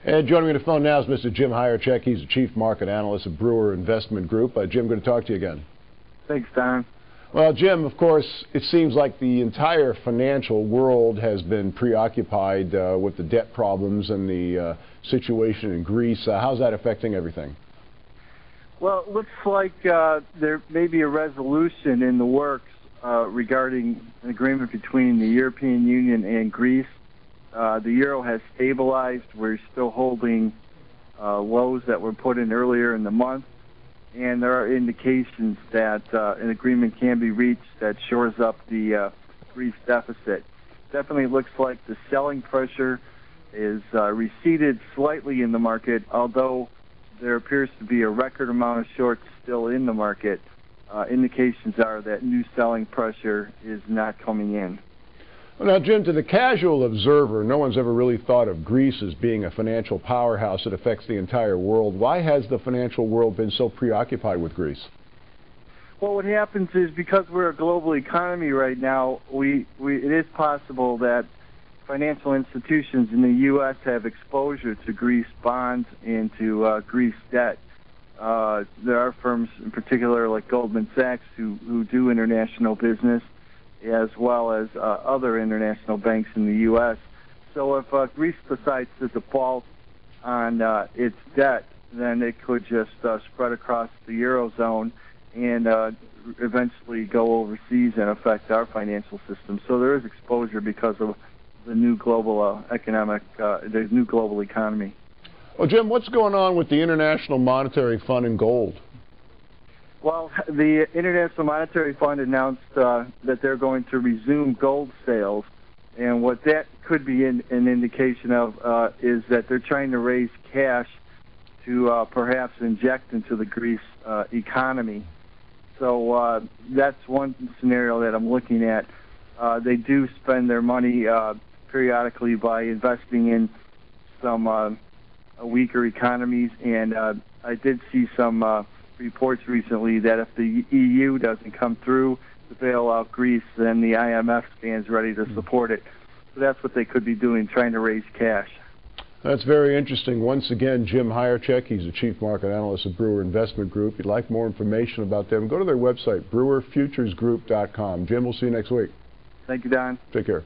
And joining me on the phone now is Mr. Jim Hyerchek. He's the Chief Market Analyst at Brewer Investment Group. Jim, good to talk to you again. Thanks, Don. Well, Jim, of course, it seems like the entire financial world has been preoccupied with the debt problems and the situation in Greece. How's that affecting everything? Well, it looks like there may be a resolution in the works regarding an agreement between the European Union and Greece. The euro has stabilized. We're still holding lows that were put in earlier in the month, and there are indications that an agreement can be reached that shores up the Greece deficit. Definitely looks like the selling pressure is receded slightly in the market, although there appears to be a record amount of shorts still in the market. Indications are that new selling pressure is not coming in. Well, now, Jim, to the casual observer, no one's ever really thought of Greece as being a financial powerhouse that affects the entire world. Why has the financial world been so preoccupied with Greece? Well, what happens is because we're a global economy right now, it is possible that financial institutions in the U.S. have exposure to Greece bonds and to Greece debt. There are firms in particular like Goldman Sachs who do international business, as well as other international banks in the U.S. So if Greece decides to default on its debt, then it could just spread across the Eurozone and eventually go overseas and affect our financial system. So there is exposure because of the new global the new global economy. Well, Jim, what's going on with the International Monetary Fund and gold? Well, the International Monetary Fund announced that they're going to resume gold sales, and what that could be an indication of is that they're trying to raise cash to perhaps inject into the Greece economy. So that's one scenario that I'm looking at. They do spend their money periodically by investing in some weaker economies, and I did see some reports recently that if the EU doesn't come through to bail out Greece, then the IMF stands ready to support it. So that's what they could be doing, trying to raise cash. That's very interesting. Once again, Jim Hyerchek, he's the Chief Market Analyst at Brewer Investment Group. If you'd like more information about them, go to their website, brewerfuturesgroup.com. Jim, we'll see you next week. Thank you, Don. Take care.